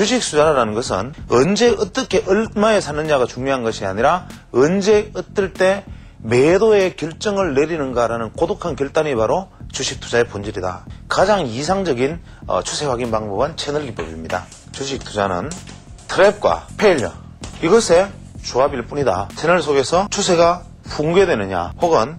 주식 투자라는 것은 언제 어떻게 얼마에 사느냐가 중요한 것이 아니라 언제 어떨 때 매도의 결정을 내리는가라는 고독한 결단이 바로 주식 투자의 본질이다. 가장 이상적인 추세 확인 방법은 채널 기법입니다. 주식 투자는 트랩과 페일러 이것의 조합일 뿐이다. 채널 속에서 추세가 붕괴되느냐 혹은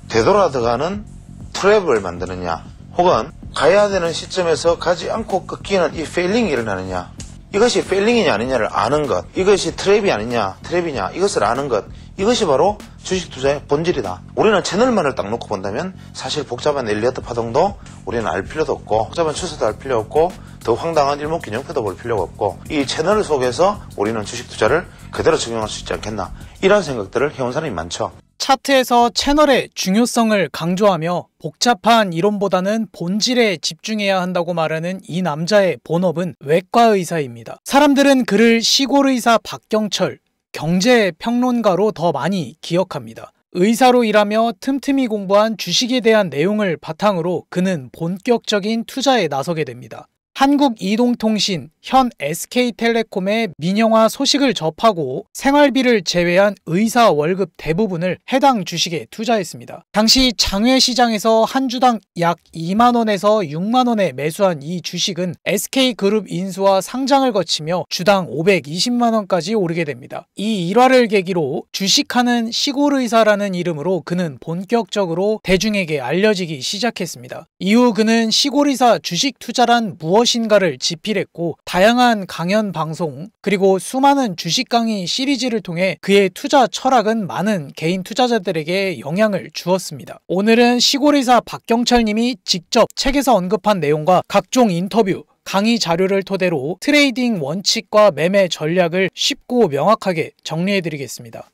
되돌아들어가는 트랩을 만드느냐 혹은 가야 되는 시점에서 가지 않고 꺾이는 이 페일링이 일어나느냐 이것이 페일링이냐 아니냐를 아는 것 이것이 트랩이 아니냐 트랩이냐 이것을 아는 것 이것이 바로 주식 투자의 본질이다. 우리는 채널만을 딱 놓고 본다면 사실 복잡한 엘리어트 파동도 우리는 알 필요도 없고 복잡한 추세도 알 필요 없고 더 황당한 일목균형표도 볼 필요가 없고 이 채널 속에서 우리는 주식 투자를 그대로 적용할 수 있지 않겠나 이런 생각들을 해온 사람이 많죠. 차트에서 채널의 중요성을 강조하며 복잡한 이론보다는 본질에 집중해야 한다고 말하는 이 남자의 본업은 외과의사입니다. 사람들은 그를 시골의사 박경철, 경제평론가로 더 많이 기억합니다. 의사로 일하며 틈틈이 공부한 주식에 대한 내용을 바탕으로 그는 본격적인 투자에 나서게 됩니다. 한국이동통신, 현 SK텔레콤의 민영화 소식을 접하고 생활비를 제외한 의사 월급 대부분을 해당 주식에 투자했습니다. 당시 장외시장에서 한 주당 약 2만원에서 6만원에 매수한 이 주식은 SK그룹 인수와 상장을 거치며 주당 520만원까지 오르게 됩니다. 이 일화를 계기로 주식하는 시골의사라는 이름으로 그는 본격적으로 대중에게 알려지기 시작했습니다. 이후 그는 시골의사 주식 투자란 무엇인가를 집필했고 다양한 강연 방송 그리고 수많은 주식 강의 시리즈를 통해 그의 투자 철학은 많은 개인 투자자들에게 영향을 주었습니다. 오늘은 시골의사 박경철 님이 직접 책에서 언급한 내용과 각종 인터뷰, 강의 자료를 토대로 트레이딩 원칙과 매매 전략을 쉽고 명확하게 정리해드리겠습니다.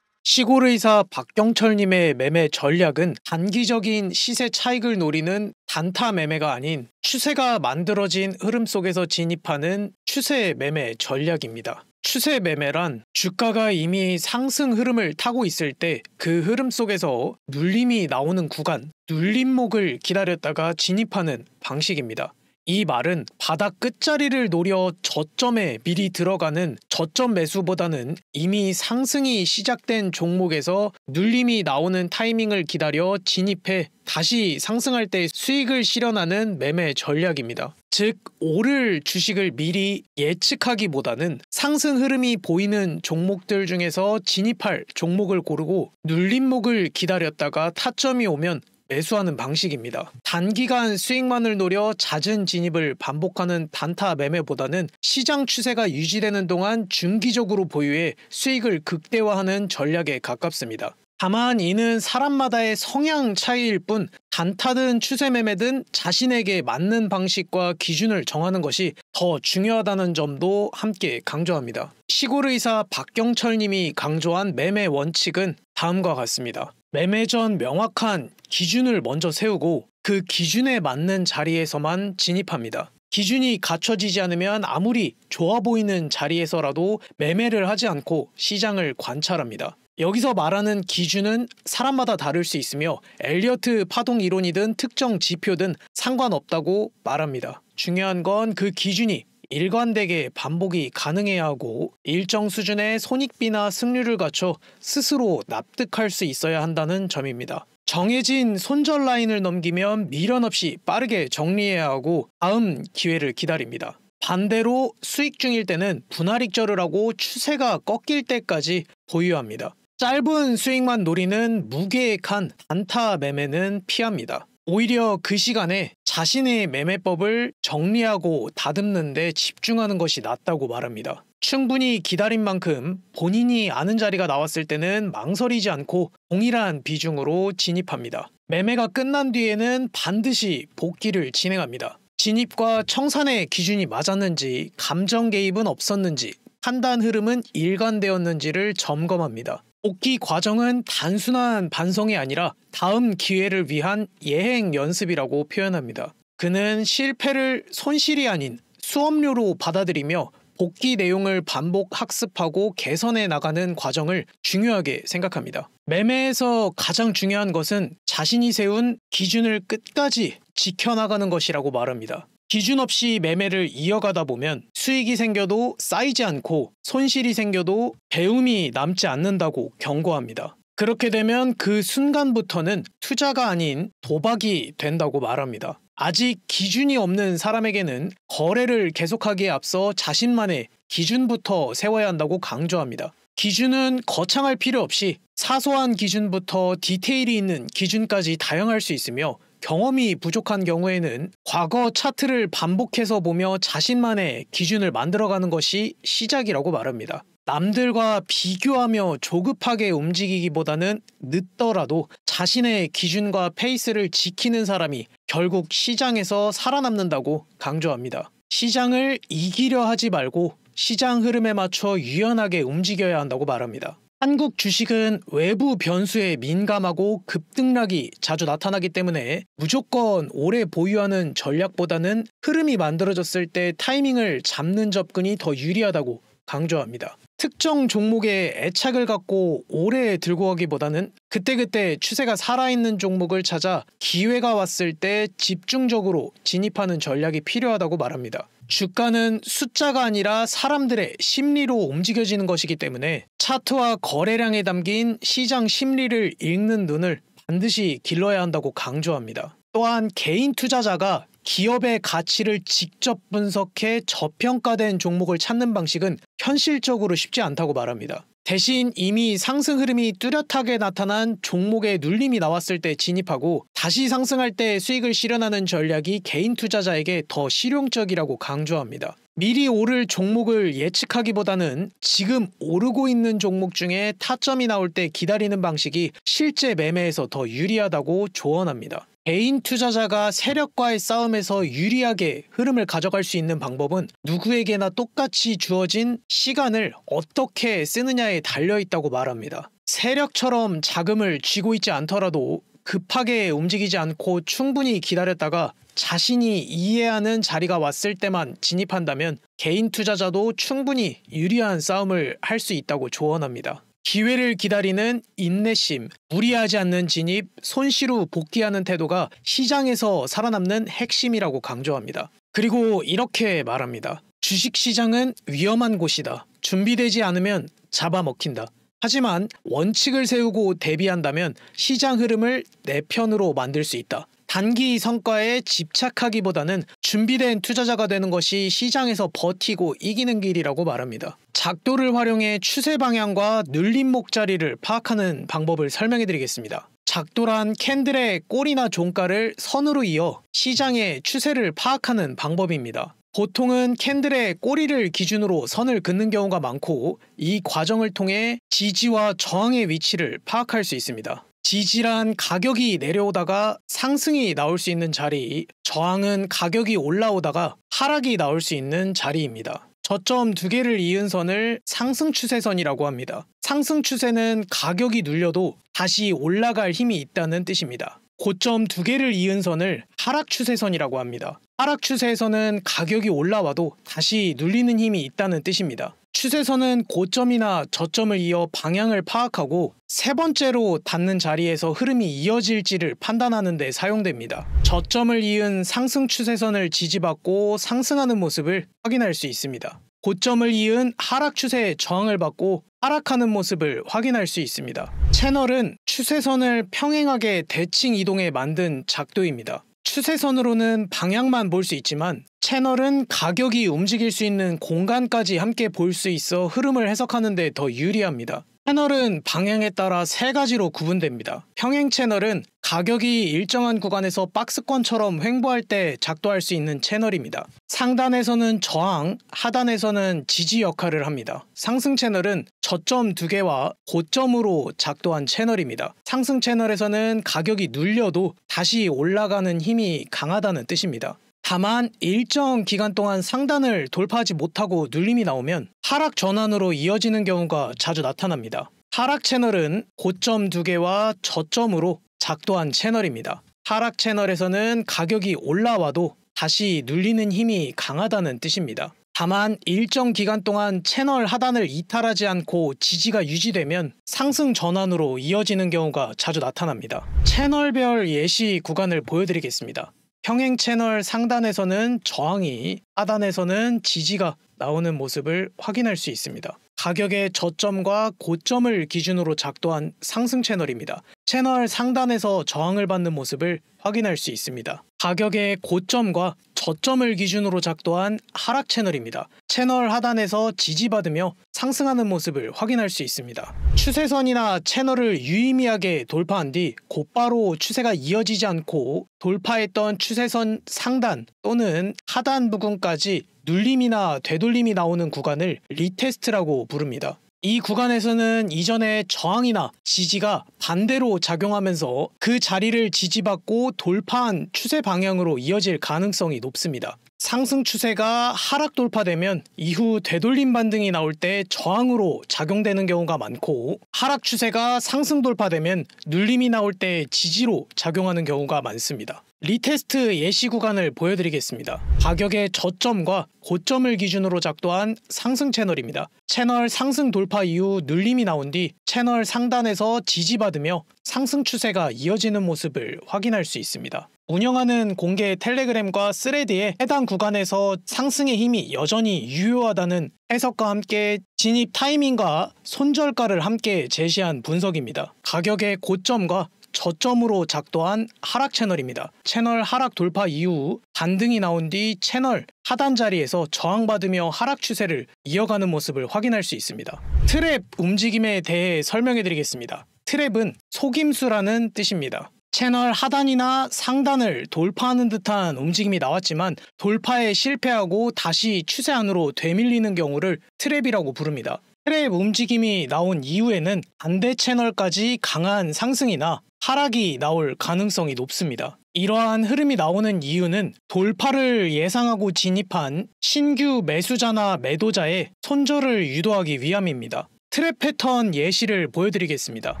시골의사 박경철님의 매매 전략은 단기적인 시세 차익을 노리는 단타 매매가 아닌 추세가 만들어진 흐름 속에서 진입하는 추세 매매 전략입니다. 추세 매매란 주가가 이미 상승 흐름을 타고 있을 때 그 흐름 속에서 눌림이 나오는 구간, 눌림목을 기다렸다가 진입하는 방식입니다. 이 말은 바닥 끝자리를 노려 저점에 미리 들어가는 저점 매수보다는 이미 상승이 시작된 종목에서 눌림이 나오는 타이밍을 기다려 진입해 다시 상승할 때 수익을 실현하는 매매 전략입니다. 즉, 오를 주식을 미리 예측하기보다는 상승 흐름이 보이는 종목들 중에서 진입할 종목을 고르고 눌림목을 기다렸다가 타점이 오면 매수하는 방식입니다. 단기간 수익만을 노려 잦은 진입을 반복하는 단타 매매보다는 시장 추세가 유지되는 동안 중기적으로 보유해 수익을 극대화하는 전략에 가깝습니다. 다만 이는 사람마다의 성향 차이일 뿐 단타든 추세 매매든 자신에게 맞는 방식과 기준을 정하는 것이 더 중요하다는 점도 함께 강조합니다. 시골의사 박경철 님이 강조한 매매 원칙은 다음과 같습니다. 매매 전 명확한 기준을 먼저 세우고 그 기준에 맞는 자리에서만 진입합니다. 기준이 갖춰지지 않으면 아무리 좋아 보이는 자리에서라도 매매를 하지 않고 시장을 관찰합니다. 여기서 말하는 기준은 사람마다 다를 수 있으며 엘리어트 파동 이론이든 특정 지표든 상관없다고 말합니다. 중요한 건 그 기준이 일관되게 반복이 가능해야 하고 일정 수준의 손익비나 승률을 갖춰 스스로 납득할 수 있어야 한다는 점입니다. 정해진 손절 라인을 넘기면 미련 없이 빠르게 정리해야 하고 다음 기회를 기다립니다. 반대로 수익 중일 때는 분할익절을 하고 추세가 꺾일 때까지 보유합니다. 짧은 수익만 노리는 무계획한 단타 매매는 피합니다. 오히려 그 시간에 자신의 매매법을 정리하고 다듬는 데 집중하는 것이 낫다고 말합니다. 충분히 기다린 만큼 본인이 아는 자리가 나왔을 때는 망설이지 않고 동일한 비중으로 진입합니다. 매매가 끝난 뒤에는 반드시 복귀를 진행합니다. 진입과 청산의 기준이 맞았는지, 감정 개입은 없었는지, 판단 흐름은 일관되었는지를 점검합니다. 복귀 과정은 단순한 반성이 아니라 다음 기회를 위한 예행 연습이라고 표현합니다. 그는 실패를 손실이 아닌 수업료로 받아들이며 복귀 내용을 반복 학습하고 개선해 나가는 과정을 중요하게 생각합니다. 매매에서 가장 중요한 것은 자신이 세운 기준을 끝까지 지켜나가는 것이라고 말합니다. 기준 없이 매매를 이어가다 보면 수익이 생겨도 쌓이지 않고 손실이 생겨도 배움이 남지 않는다고 경고합니다. 그렇게 되면 그 순간부터는 투자가 아닌 도박이 된다고 말합니다. 아직 기준이 없는 사람에게는 거래를 계속하기에 앞서 자신만의 기준부터 세워야 한다고 강조합니다. 기준은 거창할 필요 없이 사소한 기준부터 디테일이 있는 기준까지 다양할 수 있으며, 경험이 부족한 경우에는 과거 차트를 반복해서 보며 자신만의 기준을 만들어가는 것이 시작이라고 말합니다. 남들과 비교하며 조급하게 움직이기보다는 늦더라도 자신의 기준과 페이스를 지키는 사람이 결국 시장에서 살아남는다고 강조합니다. 시장을 이기려 하지 말고 시장 흐름에 맞춰 유연하게 움직여야 한다고 말합니다. 한국 주식은 외부 변수에 민감하고 급등락이 자주 나타나기 때문에 무조건 오래 보유하는 전략보다는 흐름이 만들어졌을 때 타이밍을 잡는 접근이 더 유리하다고 강조합니다. 특정 종목에 애착을 갖고 오래 들고 가기보다는 그때그때 추세가 살아있는 종목을 찾아 기회가 왔을 때 집중적으로 진입하는 전략이 필요하다고 말합니다. 주가는 숫자가 아니라 사람들의 심리로 움직여지는 것이기 때문에 차트와 거래량에 담긴 시장 심리를 읽는 눈을 반드시 길러야 한다고 강조합니다. 또한 개인 투자자가 기업의 가치를 직접 분석해 저평가된 종목을 찾는 방식은 현실적으로 쉽지 않다고 말합니다. 대신 이미 상승 흐름이 뚜렷하게 나타난 종목에 눌림이 나왔을 때 진입하고 다시 상승할 때 수익을 실현하는 전략이 개인 투자자에게 더 실용적이라고 강조합니다. 미리 오를 종목을 예측하기보다는 지금 오르고 있는 종목 중에 타점이 나올 때 기다리는 방식이 실제 매매에서 더 유리하다고 조언합니다. 개인 투자자가 세력과의 싸움에서 유리하게 흐름을 가져갈 수 있는 방법은 누구에게나 똑같이 주어진 시간을 어떻게 쓰느냐에 달려있다고 말합니다. 세력처럼 자금을 쥐고 있지 않더라도 급하게 움직이지 않고 충분히 기다렸다가 자신이 이해하는 자리가 왔을 때만 진입한다면 개인 투자자도 충분히 유리한 싸움을 할 수 있다고 조언합니다. 기회를 기다리는 인내심, 무리하지 않는 진입, 손실 후 복귀하는 태도가 시장에서 살아남는 핵심이라고 강조합니다. 그리고 이렇게 말합니다. 주식시장은 위험한 곳이다. 준비되지 않으면 잡아먹힌다. 하지만 원칙을 세우고 대비한다면 시장 흐름을 내 편으로 만들 수 있다. 단기 성과에 집착하기보다는 준비된 투자자가 되는 것이 시장에서 버티고 이기는 길이라고 말합니다. 작도를 활용해 추세 방향과 눌림목 자리를 파악하는 방법을 설명해 드리겠습니다. 작도란 캔들의 꼬리나 종가를 선으로 이어 시장의 추세를 파악하는 방법입니다. 보통은 캔들의 꼬리를 기준으로 선을 긋는 경우가 많고 이 과정을 통해 지지와 저항의 위치를 파악할 수 있습니다. 지지란 가격이 내려오다가 상승이 나올 수 있는 자리, 저항은 가격이 올라오다가 하락이 나올 수 있는 자리입니다. 저점 두 개를 이은 선을 상승 추세선이라고 합니다. 상승 추세는 가격이 눌려도 다시 올라갈 힘이 있다는 뜻입니다. 고점 두 개를 이은 선을 하락 추세선이라고 합니다. 하락 추세에서는 가격이 올라와도 다시 눌리는 힘이 있다는 뜻입니다. 추세선은 고점이나 저점을 이어 방향을 파악하고 세 번째로 닿는 자리에서 흐름이 이어질지를 판단하는 데 사용됩니다. 저점을 이은 상승 추세선을 지지받고 상승하는 모습을 확인할 수 있습니다. 고점을 이은 하락 추세의 저항을 받고 하락하는 모습을 확인할 수 있습니다. 채널은 추세선을 평행하게 대칭 이동해 만든 작도입니다. 추세선으로는 방향만 볼 수 있지만 채널은 가격이 움직일 수 있는 공간까지 함께 볼 수 있어 흐름을 해석하는 데 더 유리합니다. 채널은 방향에 따라 세 가지로 구분됩니다. 평행 채널은 가격이 일정한 구간에서 박스권처럼 횡보할 때 작도할 수 있는 채널입니다. 상단에서는 저항, 하단에서는 지지 역할을 합니다. 상승 채널은 저점 두 개와 고점으로 작도한 채널입니다. 상승 채널에서는 가격이 눌려도 다시 올라가는 힘이 강하다는 뜻입니다. 다만 일정 기간 동안 상단을 돌파하지 못하고 눌림이 나오면 하락 전환으로 이어지는 경우가 자주 나타납니다. 하락 채널은 고점 두 개와 저점으로 작도한 채널입니다. 하락 채널에서는 가격이 올라와도 다시 눌리는 힘이 강하다는 뜻입니다. 다만 일정 기간 동안 채널 하단을 이탈하지 않고 지지가 유지되면 상승 전환으로 이어지는 경우가 자주 나타납니다. 채널별 예시 구간을 보여드리겠습니다. 평행 채널 상단에서는 저항이, 하단에서는 지지가 나오는 모습을 확인할 수 있습니다. 가격의 저점과 고점을 기준으로 작동한 상승 채널입니다. 채널 상단에서 저항을 받는 모습을 확인할 수 있습니다. 가격의 고점과 저점을 기준으로 작동한 하락 채널입니다. 채널 하단에서 지지받으며 상승하는 모습을 확인할 수 있습니다. 추세선이나 채널을 유의미하게 돌파한 뒤 곧바로 추세가 이어지지 않고 돌파했던 추세선 상단 또는 하단 부근까지 눌림이나 되돌림이 나오는 구간을 리테스트라고 부릅니다. 이 구간에서는 이전에 저항이나 지지가 반대로 작용하면서 그 자리를 지지받고 돌파한 추세 방향으로 이어질 가능성이 높습니다. 상승 추세가 하락 돌파되면 이후 되돌림 반등이 나올 때 저항으로 작용되는 경우가 많고, 하락 추세가 상승 돌파되면 눌림이 나올 때 지지로 작용하는 경우가 많습니다. 리테스트 예시 구간을 보여드리겠습니다. 가격의 저점과 고점을 기준으로 작동한 상승 채널입니다. 채널 상승 돌파 이후 눌림이 나온 뒤 채널 상단에서 지지받으며 상승 추세가 이어지는 모습을 확인할 수 있습니다. 운영하는 공개 텔레그램과 스레드에 해당 구간에서 상승의 힘이 여전히 유효하다는 해석과 함께 진입 타이밍과 손절가를 함께 제시한 분석입니다. 가격의 고점과 저점으로 작동한 하락 채널입니다. 채널 하락 돌파 이후 반등이 나온 뒤 채널 하단 자리에서 저항받으며 하락 추세를 이어가는 모습을 확인할 수 있습니다. 트랩 움직임에 대해 설명해 드리겠습니다. 트랩은 속임수라는 뜻입니다. 채널 하단이나 상단을 돌파하는 듯한 움직임이 나왔지만 돌파에 실패하고 다시 추세 안으로 되밀리는 경우를 트랩이라고 부릅니다. 트랩 움직임이 나온 이후에는 반대 채널까지 강한 상승이나 하락이 나올 가능성이 높습니다. 이러한 흐름이 나오는 이유는 돌파를 예상하고 진입한 신규 매수자나 매도자의 손절을 유도하기 위함입니다. 트랩 패턴 예시를 보여드리겠습니다.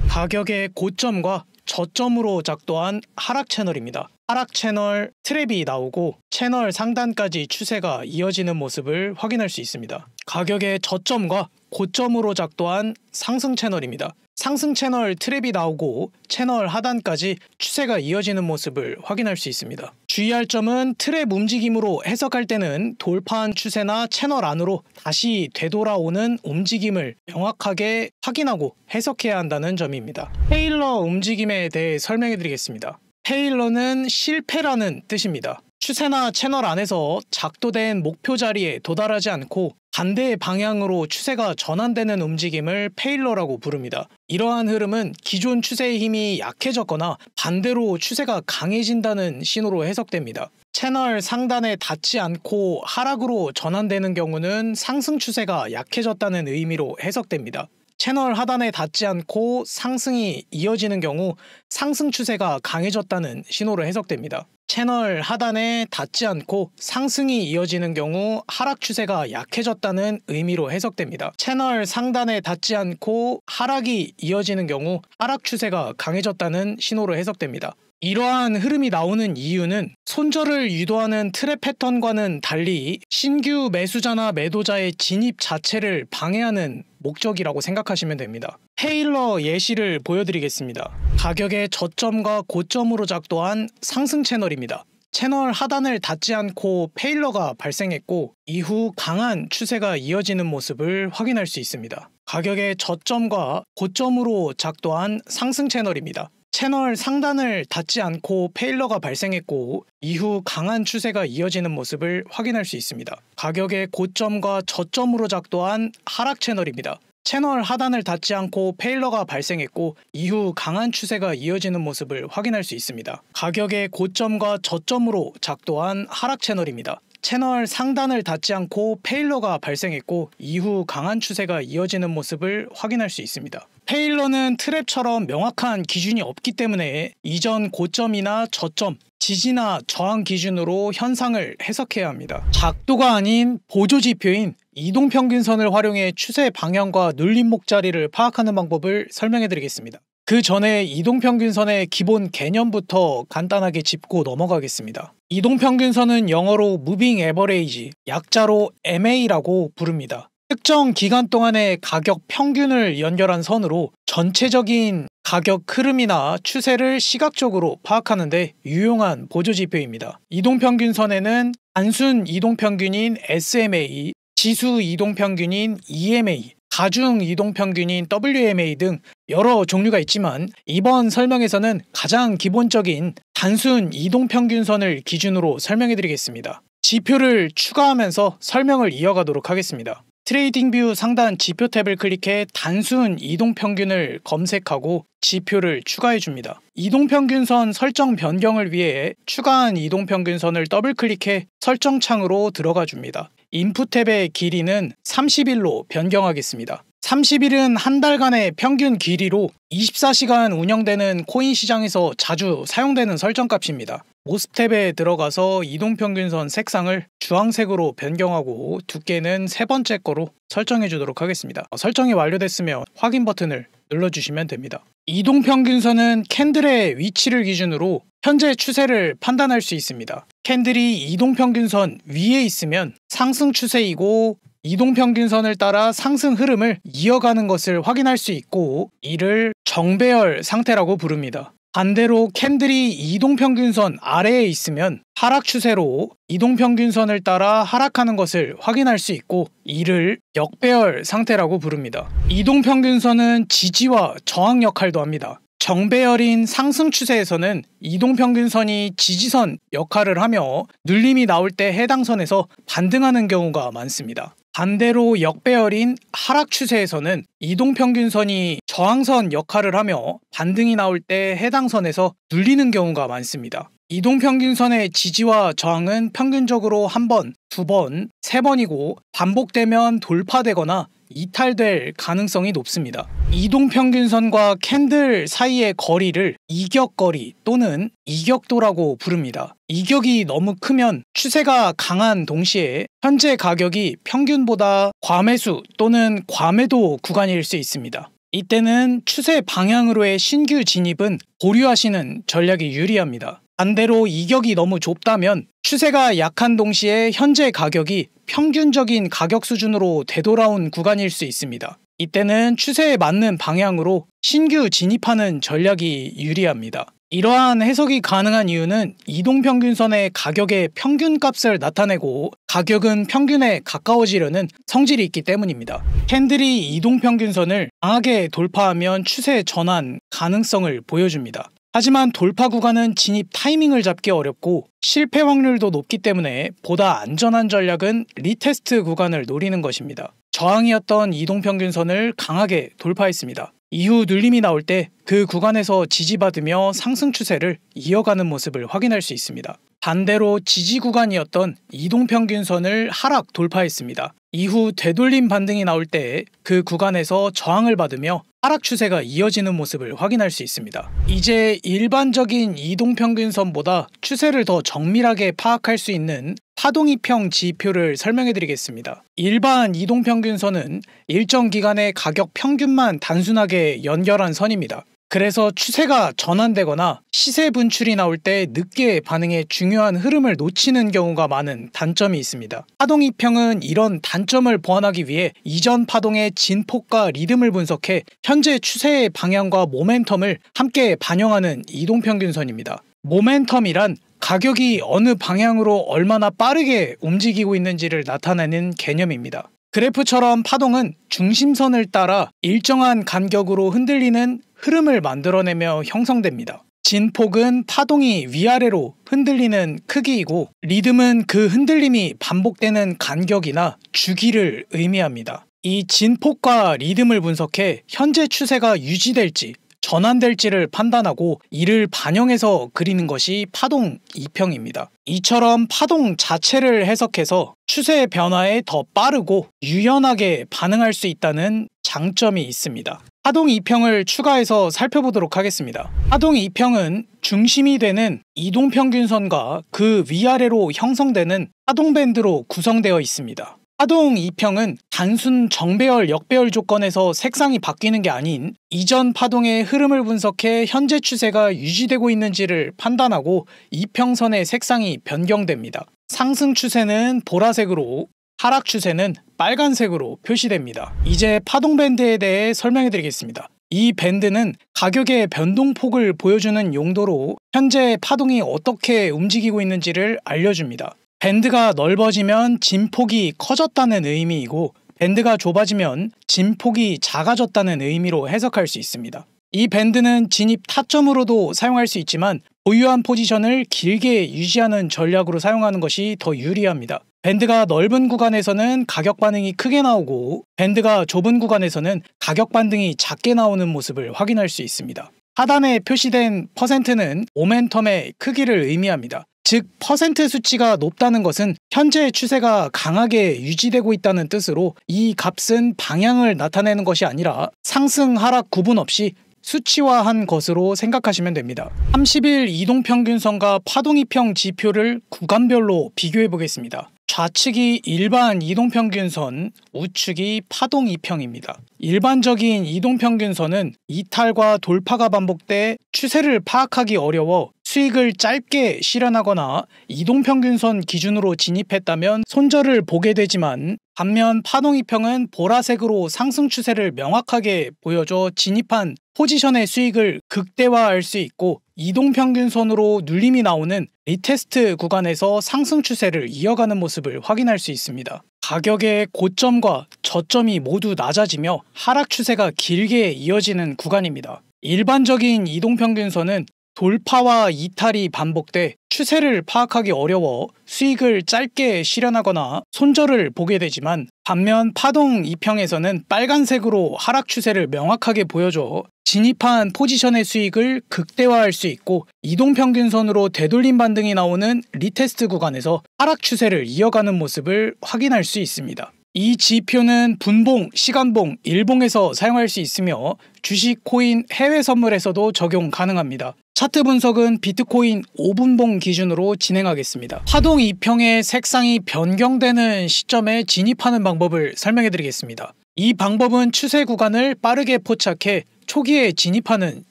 가격의 고점과 저점으로 작동한 하락 채널입니다. 하락 채널 트랩이 나오고 채널 상단까지 추세가 이어지는 모습을 확인할 수 있습니다. 가격의 저점과 고점으로 작동한 상승 채널입니다. 상승 채널 트랩이 나오고 채널 하단까지 추세가 이어지는 모습을 확인할 수 있습니다. 주의할 점은 트랩 움직임으로 해석할 때는 돌파한 추세나 채널 안으로 다시 되돌아오는 움직임을 명확하게 확인하고 해석해야 한다는 점입니다. 테일러 움직임에 대해 설명해 드리겠습니다. 테일러는 실패라는 뜻입니다. 추세나 채널 안에서 작도된 목표 자리에 도달하지 않고 반대 방향으로 추세가 전환되는 움직임을 페일러라고 부릅니다. 이러한 흐름은 기존 추세의 힘이 약해졌거나 반대로 추세가 강해진다는 신호로 해석됩니다. 채널 상단에 닿지 않고 하락으로 전환되는 경우는 상승 추세가 약해졌다는 의미로 해석됩니다. 채널 하단에 닿지 않고 상승이 이어지는 경우 상승 추세가 강해졌다는 신호로 해석됩니다. 채널 하단에 닿지 않고 상승이 이어지는 경우 하락 추세가 약해졌다는 의미로 해석됩니다. 채널 상단에 닿지 않고 하락이 이어지는 경우 하락 추세가 강해졌다는 신호로 해석됩니다. 이러한 흐름이 나오는 이유는 손절을 유도하는 트랩 패턴과는 달리 신규 매수자나 매도자의 진입 자체를 방해하는 목적이라고 생각하시면 됩니다. 테일러 예시를 보여드리겠습니다. 가격의 저점과 고점으로 작동한 상승 채널입니다. 채널 하단을 닿지 않고 페일러가 발생했고 이후 강한 추세가 이어지는 모습을 확인할 수 있습니다. 가격의 저점과 고점으로 작동한 상승 채널입니다. 채널 상단을 닿지 않고 페일러가 발생했고 이후 강한 추세가 이어지는 모습을 확인할 수 있습니다. 가격의 고점과 저점으로 작동한 하락 채널입니다. 채널 하단을 닿지 않고 페일러가 발생했고 이후 강한 추세가 이어지는 모습을 확인할 수 있습니다. 가격의 고점과 저점으로 작동한 하락 채널입니다. 채널 상단을 닿지 않고 페일러가 발생했고 이후 강한 추세가 이어지는 모습을 확인할 수 있습니다. 페일러는 트랩처럼 명확한 기준이 없기 때문에 이전 고점이나 저점, 지지나 저항 기준으로 현상을 해석해야 합니다. 작도가 아닌 보조지표인 이동평균선을 활용해 추세 방향과 눌림목 자리를 파악하는 방법을 설명해 드리겠습니다. 그 전에 이동평균선의 기본 개념부터 간단하게 짚고 넘어가겠습니다. 이동평균선은 영어로 Moving Average, 약자로 MA라고 부릅니다. 특정 기간 동안의 가격 평균을 연결한 선으로 전체적인 가격 흐름이나 추세를 시각적으로 파악하는 데 유용한 보조지표입니다. 이동평균선에는 단순 이동평균인 SMA, 지수 이동평균인 EMA, 가중 이동평균인 WMA 등 여러 종류가 있지만 이번 설명에서는 가장 기본적인 단순 이동평균선을 기준으로 설명해드리겠습니다. 지표를 추가하면서 설명을 이어가도록 하겠습니다. 트레이딩뷰 상단 지표 탭을 클릭해 단순 이동평균을 검색하고 지표를 추가해줍니다. 이동평균선 설정 변경을 위해 추가한 이동평균선을 더블클릭해 설정 창으로 들어가 줍니다. 인풋 탭의 길이는 30일로 변경하겠습니다. 30일은 한 달간의 평균 길이로 24시간 운영되는 코인 시장에서 자주 사용되는 설정값입니다. 모습 탭에 들어가서 이동평균선 색상을 주황색으로 변경하고 두께는 세 번째 거로 설정해 주도록 하겠습니다. 설정이 완료됐으면 확인 버튼을 눌러주시면 됩니다. 이동평균선은 캔들의 위치를 기준으로 현재 추세를 판단할 수 있습니다. 캔들이 이동평균선 위에 있으면 상승 추세이고 이동평균선을 따라 상승 흐름을 이어가는 것을 확인할 수 있고 이를 정배열 상태라고 부릅니다. 반대로 캔들이 이동평균선 아래에 있으면 하락 추세로 이동평균선을 따라 하락하는 것을 확인할 수 있고 이를 역배열 상태라고 부릅니다. 이동평균선은 지지와 저항 역할도 합니다. 정배열인 상승 추세에서는 이동평균선이 지지선 역할을 하며 눌림이 나올 때 해당 선에서 반등하는 경우가 많습니다. 반대로 역배열인 하락 추세에서는 이동평균선이 저항선 역할을 하며 반등이 나올 때 해당 선에서 눌리는 경우가 많습니다. 이동평균선의 지지와 저항은 평균적으로 한 번, 두 번, 세 번이고 반복되면 돌파되거나 이탈될 가능성이 높습니다. 이동평균선과 캔들 사이의 거리를 이격거리 또는 이격도라고 부릅니다. 이격이 너무 크면 추세가 강한 동시에 현재 가격이 평균보다 과매수 또는 과매도 구간일 수 있습니다. 이때는 추세 방향으로의 신규 진입은 보류하시는 전략이 유리합니다. 반대로 이격이 너무 좁다면 추세가 약한 동시에 현재 가격이 평균적인 가격 수준으로 되돌아온 구간일 수 있습니다. 이때는 추세에 맞는 방향으로 신규 진입하는 전략이 유리합니다. 이러한 해석이 가능한 이유는 이동평균선의 가격의 평균값을 나타내고 가격은 평균에 가까워지려는 성질이 있기 때문입니다. 캔들이 이동평균선을 강하게 돌파하면 추세 전환 가능성을 보여줍니다. 하지만 돌파 구간은 진입 타이밍을 잡기 어렵고 실패 확률도 높기 때문에 보다 안전한 전략은 리테스트 구간을 노리는 것입니다. 저항이었던 이동평균선을 강하게 돌파했습니다. 이후 눌림이 나올 때 그 구간에서 지지받으며 상승 추세를 이어가는 모습을 확인할 수 있습니다. 반대로 지지 구간이었던 이동평균선을 하락 돌파했습니다. 이후 되돌림 반등이 나올 때 그 구간에서 저항을 받으며 하락 추세가 이어지는 모습을 확인할 수 있습니다. 이제 일반적인 이동평균선보다 추세를 더 정밀하게 파악할 수 있는 파동이평 지표를 설명해 드리겠습니다. 일반 이동평균선은 일정 기간의 가격 평균만 단순하게 연결한 선입니다. 그래서 추세가 전환되거나 시세 분출이 나올 때 늦게 반응해 중요한 흐름을 놓치는 경우가 많은 단점이 있습니다. 파동이평은 이런 단점을 보완하기 위해 이전 파동의 진폭과 리듬을 분석해 현재 추세의 방향과 모멘텀을 함께 반영하는 이동평균선입니다. 모멘텀이란 가격이 어느 방향으로 얼마나 빠르게 움직이고 있는지를 나타내는 개념입니다. 그래프처럼 파동은 중심선을 따라 일정한 간격으로 흔들리는 흐름을 만들어내며 형성됩니다. 진폭은 파동이 위아래로 흔들리는 크기이고 리듬은 그 흔들림이 반복되는 간격이나 주기를 의미합니다. 이 진폭과 리듬을 분석해 현재 추세가 유지될지 전환될지를 판단하고 이를 반영해서 그리는 것이 파동 이평입니다. 이처럼 파동 자체를 해석해서 추세의 변화에 더 빠르고 유연하게 반응할 수 있다는 장점이 있습니다. 파동 이평을 추가해서 살펴보도록 하겠습니다. 파동 이평은 중심이 되는 이동평균선과 그 위아래로 형성되는 파동밴드로 구성되어 있습니다. 파동 이평은 단순 정배열, 역배열 조건에서 색상이 바뀌는 게 아닌 이전 파동의 흐름을 분석해 현재 추세가 유지되고 있는지를 판단하고 이평선의 색상이 변경됩니다. 상승 추세는 보라색으로 하락 추세는 빨간색으로 표시됩니다. 이제 파동 밴드에 대해 설명해 드리겠습니다. 이 밴드는 가격의 변동폭을 보여주는 용도로 현재 파동이 어떻게 움직이고 있는지를 알려줍니다. 밴드가 넓어지면 진폭이 커졌다는 의미이고 밴드가 좁아지면 진폭이 작아졌다는 의미로 해석할 수 있습니다. 이 밴드는 진입 타점으로도 사용할 수 있지만 보유한 포지션을 길게 유지하는 전략으로 사용하는 것이 더 유리합니다. 밴드가 넓은 구간에서는 가격 반응이 크게 나오고 밴드가 좁은 구간에서는 가격 반등이 작게 나오는 모습을 확인할 수 있습니다. 하단에 표시된 %는 모멘텀의 크기를 의미합니다. 즉 퍼센트 수치가 높다는 것은 현재 추세가 강하게 유지되고 있다는 뜻으로 이 값은 방향을 나타내는 것이 아니라 상승 하락 구분 없이 수치화한 것으로 생각하시면 됩니다. 30일 이동평균선과 파동이평 지표를 구간별로 비교해 보겠습니다. 좌측이 일반 이동평균선, 우측이 파동이평입니다. 일반적인 이동평균선은 이탈과 돌파가 반복돼 추세를 파악하기 어려워 수익을 짧게 실현하거나 이동평균선 기준으로 진입했다면 손절을 보게 되지만 반면 파동이평은 보라색으로 상승 추세를 명확하게 보여줘 진입한 포지션의 수익을 극대화할 수 있고 이동평균선으로 눌림이 나오는 리테스트 구간에서 상승 추세를 이어가는 모습을 확인할 수 있습니다. 가격의 고점과 저점이 모두 낮아지며 하락 추세가 길게 이어지는 구간입니다. 일반적인 이동평균선은 돌파와 이탈이 반복돼 추세를 파악하기 어려워 수익을 짧게 실현하거나 손절을 보게 되지만 반면 파동 이평에서는 빨간색으로 하락 추세를 명확하게 보여줘 진입한 포지션의 수익을 극대화할 수 있고 이동평균선으로 되돌림 반등이 나오는 리테스트 구간에서 하락 추세를 이어가는 모습을 확인할 수 있습니다. 이 지표는 분봉, 시간봉, 일봉에서 사용할 수 있으며 주식, 코인, 해외 선물에서도 적용 가능합니다. 차트 분석은 비트코인 5분봉 기준으로 진행하겠습니다. 파동 이평의 색상이 변경되는 시점에 진입하는 방법을 설명해 드리겠습니다. 이 방법은 추세 구간을 빠르게 포착해 초기에 진입하는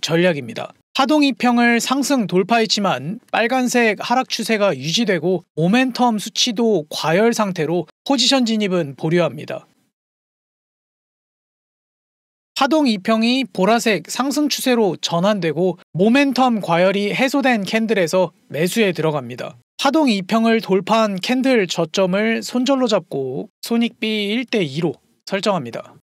전략입니다. 파동 이평을 상승 돌파했지만 빨간색 하락 추세가 유지되고 모멘텀 수치도 과열 상태로 포지션 진입은 보류합니다. 파동 이평이 보라색 상승 추세로 전환되고 모멘텀 과열이 해소된 캔들에서 매수에 들어갑니다. 파동 이평을 돌파한 캔들 저점을 손절로 잡고 손익비 1:2로 설정합니다.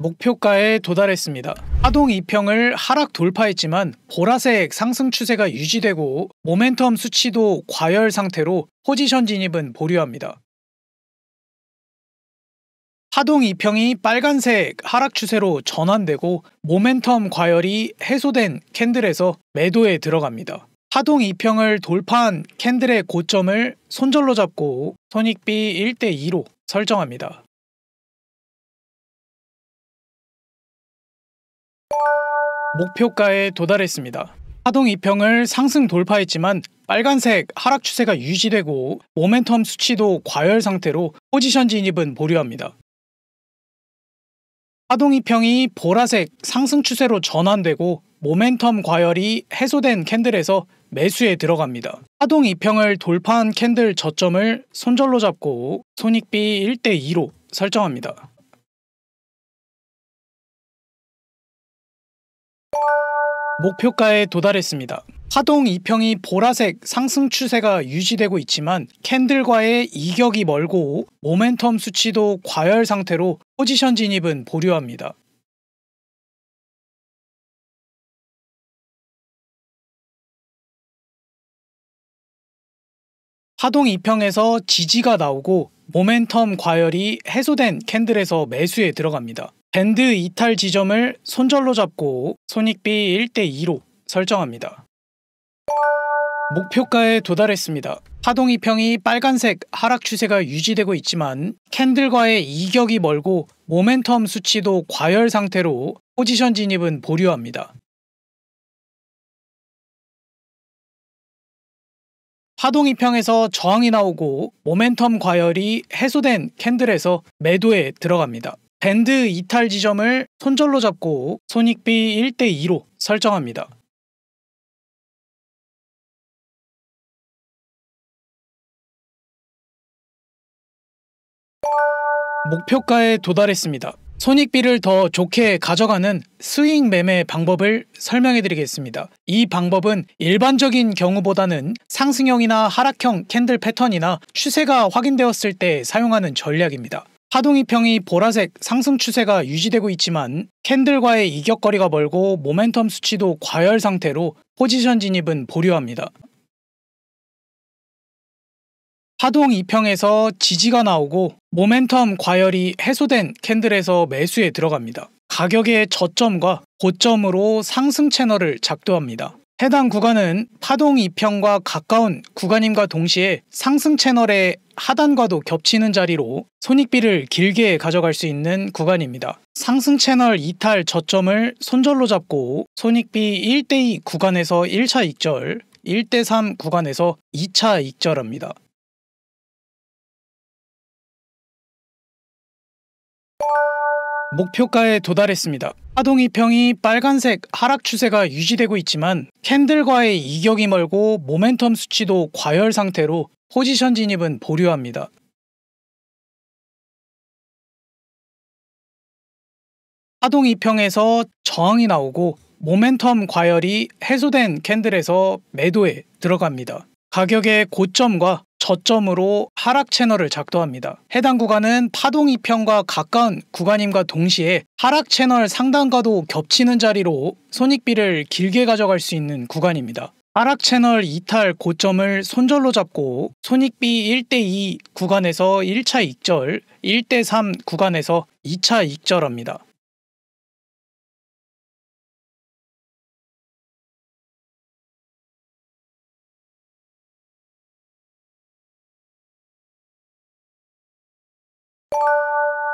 목표가에 도달했습니다. 파동 이평을 하락 돌파했지만 보라색 상승 추세가 유지되고 모멘텀 수치도 과열 상태로 포지션 진입은 보류합니다. 파동 이평이 빨간색 하락 추세로 전환되고 모멘텀 과열이 해소된 캔들에서 매도에 들어갑니다. 파동 이평을 돌파한 캔들의 고점을 손절로 잡고 손익비 1:2로 설정합니다. 목표가에 도달했습니다. 파동 이평을 상승 돌파했지만 빨간색 하락 추세가 유지되고 모멘텀 수치도 과열 상태로 포지션 진입은 보류합니다. 파동 이평이 보라색 상승 추세로 전환되고 모멘텀 과열이 해소된 캔들에서 매수에 들어갑니다. 파동 이평을 돌파한 캔들 저점을 손절로 잡고 손익비 1:2로 설정합니다. 목표가에 도달했습니다. 파동 이평이 보라색 상승 추세가 유지되고 있지만 캔들과의 이격이 멀고 모멘텀 수치도 과열 상태로 포지션 진입은 보류합니다. 파동 이평에서 지지가 나오고 모멘텀 과열이 해소된 캔들에서 매수에 들어갑니다. 밴드 이탈 지점을 손절로 잡고 손익비 1:2로 설정합니다. 목표가에 도달했습니다. 파동 이평이 빨간색 하락 추세가 유지되고 있지만 캔들과의 이격이 멀고 모멘텀 수치도 과열 상태로 포지션 진입은 보류합니다. 파동 이평에서 저항이 나오고 모멘텀 과열이 해소된 캔들에서 매도에 들어갑니다. 밴드 이탈 지점을 손절로 잡고 손익비 1:2로 설정합니다. 목표가에 도달했습니다. 손익비를 더 좋게 가져가는 스윙 매매 방법을 설명해 드리겠습니다. 이 방법은 일반적인 경우보다는 상승형이나 하락형 캔들 패턴이나 추세가 확인되었을 때 사용하는 전략입니다. 파동이평이 보라색 상승 추세가 유지되고 있지만 캔들과의 이격거리가 멀고 모멘텀 수치도 과열 상태로 포지션 진입은 보류합니다. 파동 2평에서 지지가 나오고 모멘텀 과열이 해소된 캔들에서 매수에 들어갑니다. 가격의 저점과 고점으로 상승 채널을 작도합니다. 해당 구간은 파동 2평과 가까운 구간임과 동시에 상승 채널의 하단과도 겹치는 자리로 손익비를 길게 가져갈 수 있는 구간입니다. 상승 채널 이탈 저점을 손절로 잡고 손익비 1대2 구간에서 1차 익절, 1대3 구간에서 2차 익절합니다. 목표가에 도달했습니다. 파동 2평이 빨간색 하락 추세가 유지되고 있지만 캔들과의 이격이 멀고 모멘텀 수치도 과열 상태로 포지션 진입은 보류합니다. 파동 2평에서 저항이 나오고 모멘텀 과열이 해소된 캔들에서 매도에 들어갑니다. 가격의 고점과 저점으로 하락 채널을 작도합니다. 해당 구간은 파동 2평과 가까운 구간임과 동시에 하락 채널 상단과도 겹치는 자리로 손익비를 길게 가져갈 수 있는 구간입니다. 하락 채널 이탈 고점을 손절로 잡고 손익비 1대2 구간에서 1차 익절, 1대3 구간에서 2차 익절합니다.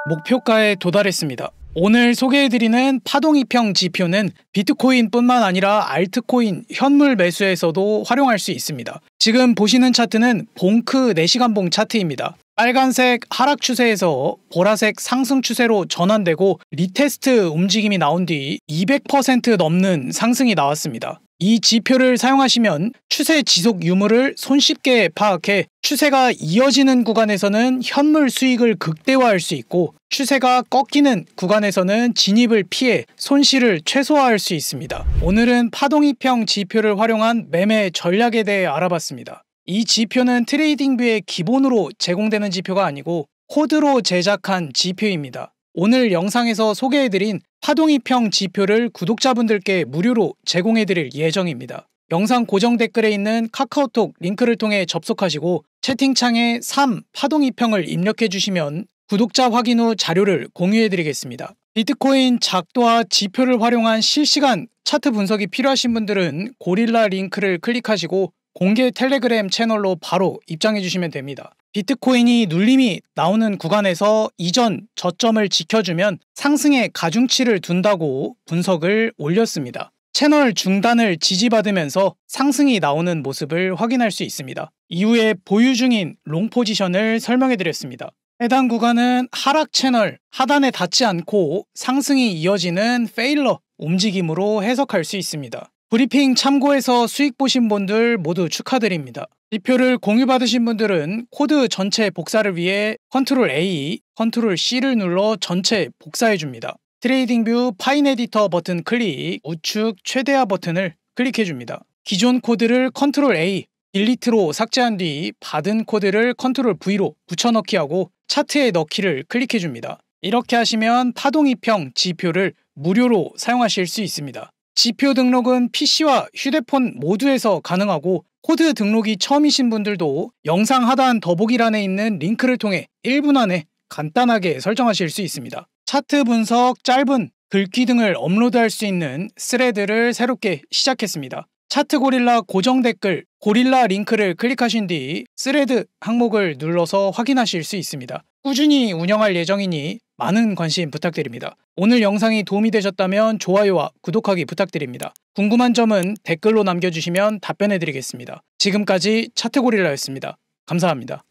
목표가에 도달했습니다. 오늘 소개해드리는 파동 2평 지표는 비트코인뿐만 아니라 알트코인, 현물 매수에서도 활용할 수 있습니다. 지금 보시는 차트는 봉크 4시간봉 차트입니다. 빨간색 하락 추세에서 보라색 상승 추세로 전환되고 리테스트 움직임이 나온 뒤 200% 넘는 상승이 나왔습니다. 이 지표를 사용하시면 추세 지속 유무를 손쉽게 파악해 추세가 이어지는 구간에서는 현물 수익을 극대화할 수 있고 추세가 꺾이는 구간에서는 진입을 피해 손실을 최소화할 수 있습니다. 오늘은 파동 2평 지표를 활용한 매매 전략에 대해 알아봤습니다. 이 지표는 트레이딩뷰의 기본으로 제공되는 지표가 아니고 코드로 제작한 지표입니다. 오늘 영상에서 소개해드린 파동 2평 지표를 구독자분들께 무료로 제공해드릴 예정입니다. 영상 고정 댓글에 있는 카카오톡 링크를 통해 접속하시고 채팅창에 3 파동 2평을 입력해주시면 구독자 확인 후 자료를 공유해드리겠습니다. 비트코인 작도와 지표를 활용한 실시간 차트 분석이 필요하신 분들은 고릴라 링크를 클릭하시고 공개 텔레그램 채널로 바로 입장해주시면 됩니다. 비트코인이 눌림이 나오는 구간에서 이전 저점을 지켜주면 상승의 가중치를 둔다고 분석을 올렸습니다. 채널 중단을 지지받으면서 상승이 나오는 모습을 확인할 수 있습니다. 이후에 보유 중인 롱 포지션을 설명해드렸습니다. 해당 구간은 하락 채널 하단에 닿지 않고 상승이 이어지는 페일러 움직임으로 해석할 수 있습니다. 브리핑 참고해서 수익 보신 분들 모두 축하드립니다. 지표를 공유받으신 분들은 코드 전체 복사를 위해 Ctrl A, Ctrl C를 눌러 전체 복사해줍니다. 트레이딩뷰 파인 에디터 버튼 클릭, 우측 최대화 버튼을 클릭해줍니다. 기존 코드를 Ctrl A, 딜리트로 삭제한 뒤 받은 코드를 Ctrl V로 붙여넣기 하고 차트에 넣기를 클릭해줍니다. 이렇게 하시면 파동 2평 지표를 무료로 사용하실 수 있습니다. 지표 등록은 PC와 휴대폰 모두에서 가능하고 코드 등록이 처음이신 분들도 영상 하단 더보기란에 있는 링크를 통해 1분 안에 간단하게 설정하실 수 있습니다. 차트 분석, 짧은 글귀 등을 업로드할 수 있는 스레드를 새롭게 시작했습니다. 차트 고릴라 고정 댓글 고릴라 링크를 클릭하신 뒤 스레드 항목을 눌러서 확인하실 수 있습니다. 꾸준히 운영할 예정이니 많은 관심 부탁드립니다. 오늘 영상이 도움이 되셨다면 좋아요와 구독하기 부탁드립니다. 궁금한 점은 댓글로 남겨주시면 답변해드리겠습니다. 지금까지 차트고릴라였습니다. 감사합니다.